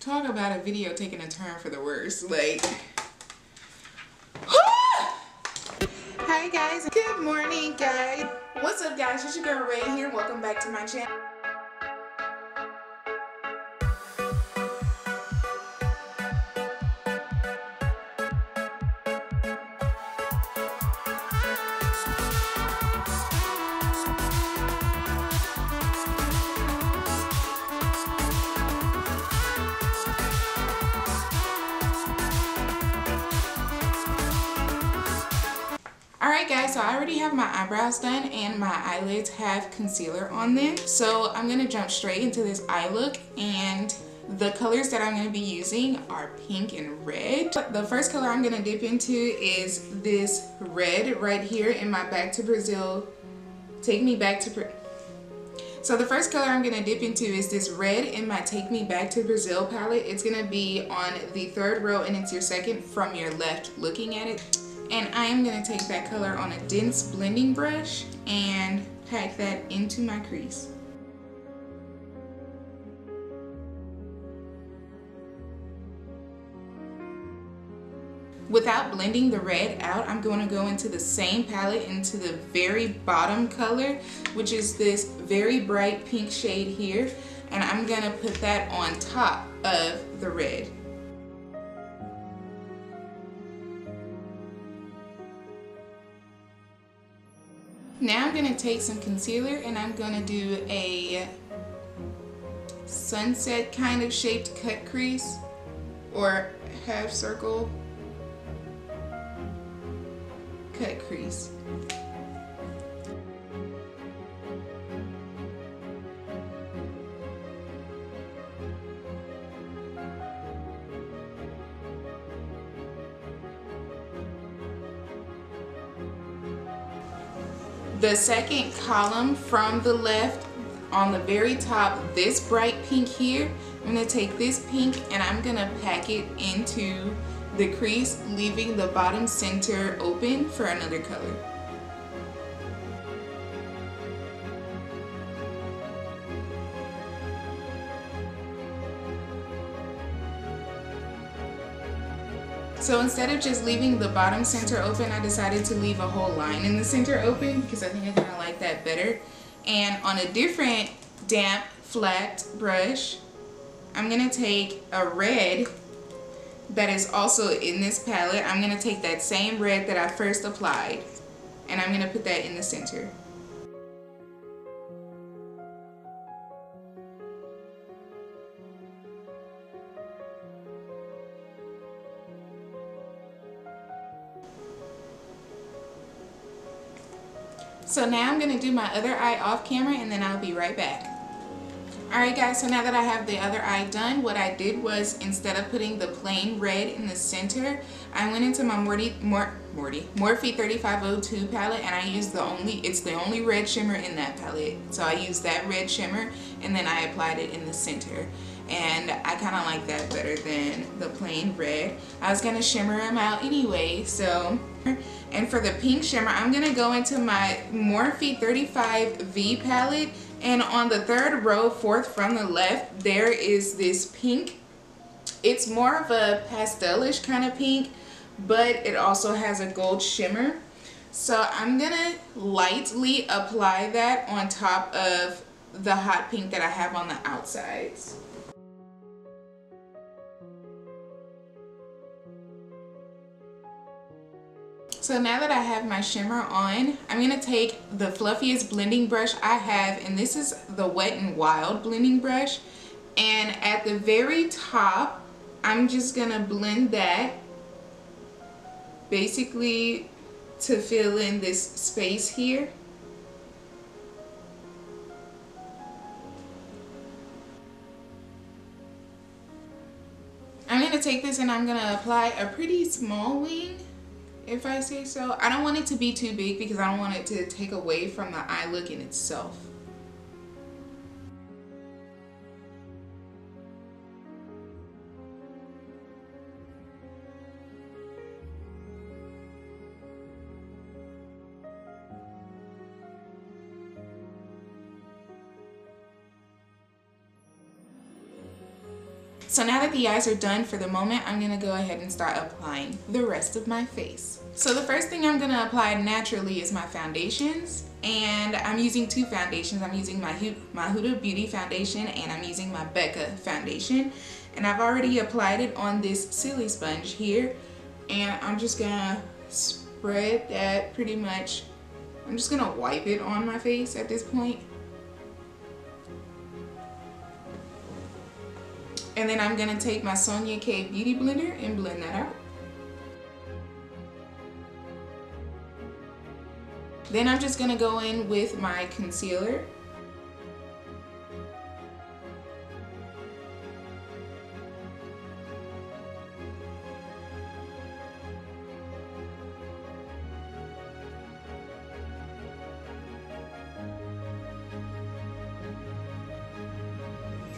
Talk about a video taking a turn for the worse. Like, hi guys, good morning guys. What's up guys, it's your girl Ray here. Welcome back to my channel. Alright guys, so I already have my eyebrows done and my eyelids have concealer on them. So I'm going to jump straight into this eye look, and the colors that I'm going to be using are pink and red. The first color I'm going to dip into is this red right here in my Back to Brazil, Take Me Back to So the first color I'm going to dip into is this red in my Take Me Back to Brazil palette. It's going to be on the third row and it's your second from your left looking at it. And I am going to take that color on a dense blending brush and pack that into my crease. Without blending the red out, I'm going to go into the same palette into the very bottom color, which is this very bright pink shade here. And I'm going to put that on top of the red. Now I'm going to take some concealer and I'm going to do a sunset kind of shaped cut crease or half circle cut crease. The second column from the left, on the very top, this bright pink here, I'm going to take this pink and I'm going to pack it into the crease, leaving the bottom center open for another color. So instead of just leaving the bottom center open, I decided to leave a whole line in the center open because I think I kind of like that better. And on a different damp flat brush, I'm going to take a red that is also in this palette. I'm going to take that same red that I first applied and I'm going to put that in the center. So now I'm going to do my other eye off camera and then I'll be right back. Alright guys, so now that I have the other eye done, what I did was, instead of putting the plain red in the center, I went into my Morphe 3502 palette and I used it's the only red shimmer in that palette. So I used that red shimmer and then I applied it in the center. And I kind of like that better than the plain red. I was going to shimmer them out anyway, so. And for the pink shimmer, I'm going to go into my Morphe 35V palette. And on the third row, fourth from the left, there is this pink. It's more of a pastelish kind of pink, but it also has a gold shimmer. So I'm going to lightly apply that on top of the hot pink that I have on the outsides. So now that I have my shimmer on, I'm going to take the fluffiest blending brush I have, and this is the Wet n Wild blending brush. And at the very top, I'm just going to blend that basically to fill in this space here. I'm going to take this and I'm going to apply a pretty small wing, if I say so. I don't want it to be too big because I don't want it to take away from the eye look in itself. So now that the eyes are done for the moment, I'm gonna go ahead and start applying the rest of my face. So the first thing I'm gonna apply naturally is my foundations. And I'm using two foundations. I'm using my Huda Beauty foundation and I'm using my Becca foundation. And I've already applied it on this silly sponge here. And I'm just gonna spread that pretty much. I'm just gonna wipe it on my face at this point. And then I'm gonna take my Sonia K Beauty Blender and blend that out. Then I'm just gonna go in with my concealer.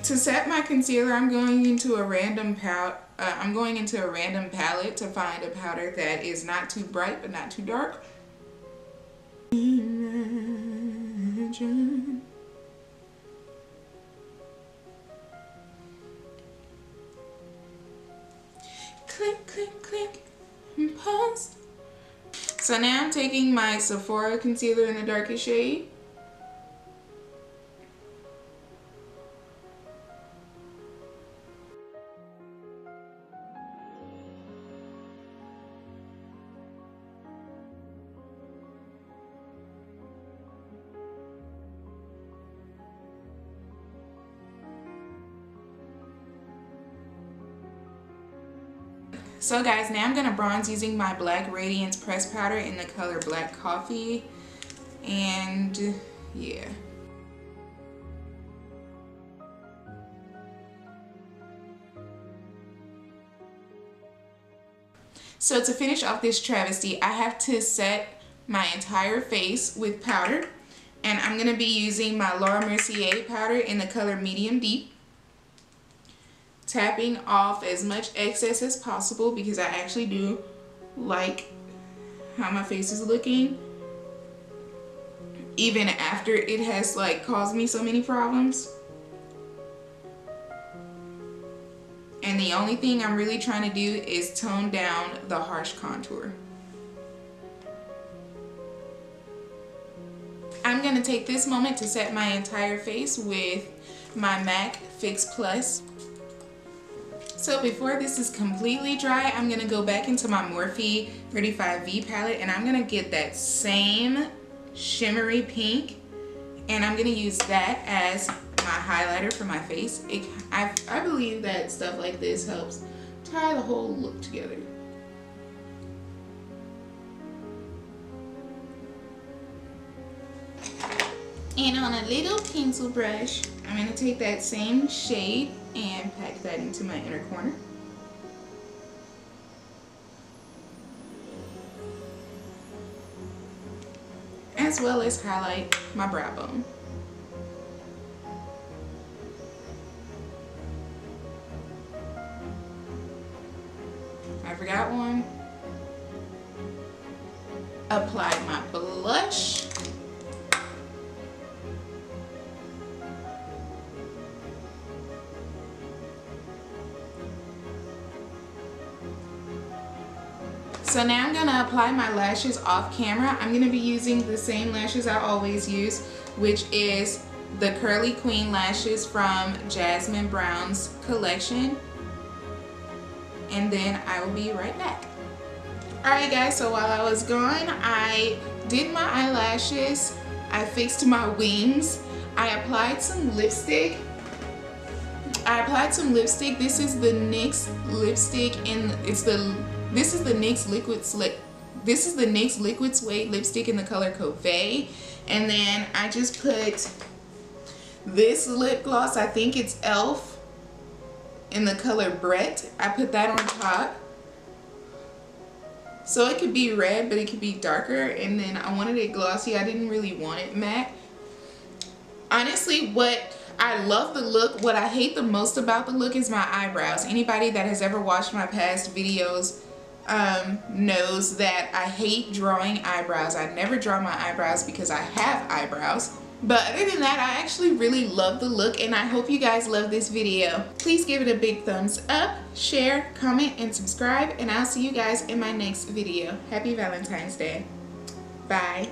To set my concealer, I'm going into a random palette to find a powder that is not too bright but not too dark. Imagine. Click, click, click, and pause. So now I'm taking my Sephora concealer in the darkest shade. So guys, now I'm going to bronze using my Black Radiance Press Powder in the color Black Coffee. And yeah. So to finish off this travesty, I have to set my entire face with powder. And I'm going to be using my Laura Mercier powder in the color Medium Deep. Tapping off as much excess as possible because I actually do like how my face is looking even after it has like caused me so many problems. And the only thing I'm really trying to do is tone down the harsh contour. I'm going to take this moment to set my entire face with my MAC Fix Plus. So before this is completely dry, I'm going to go back into my Morphe 35V palette and I'm going to get that same shimmery pink and I'm going to use that as my highlighter for my face. I believe that stuff like this helps tie the whole look together. And on a little pencil brush, I'm going to take that same shade and pack that into my inner corner. As well as highlight my brow bone. I forgot one. Apply my blush. So now I'm going to apply my lashes off camera. I'm going to be using the same lashes I always use, which is the Curly Queen lashes from Jasmine Brown's collection. And then I will be right back. Alright guys, so while I was gone, I did my eyelashes, I fixed my wings, I applied some lipstick. This is the NYX lipstick and this is the NYX Liquid Suede lipstick in the color Covey. And then I just put this lip gloss, I think it's e.l.f. in the color Brett. I put that on top. So it could be red, but it could be darker. And then I wanted it glossy. I didn't really want it matte. Honestly, I love the look. What I hate the most about the look is my eyebrows. Anybody that has ever watched my past videos knows that I hate drawing eyebrows. I never draw my eyebrows because I have eyebrows. But other than that, I actually really love the look, and I hope you guys love this video. Please give it a big thumbs up, share, comment, and subscribe, and I'll see you guys in my next video. Happy Valentine's Day. Bye.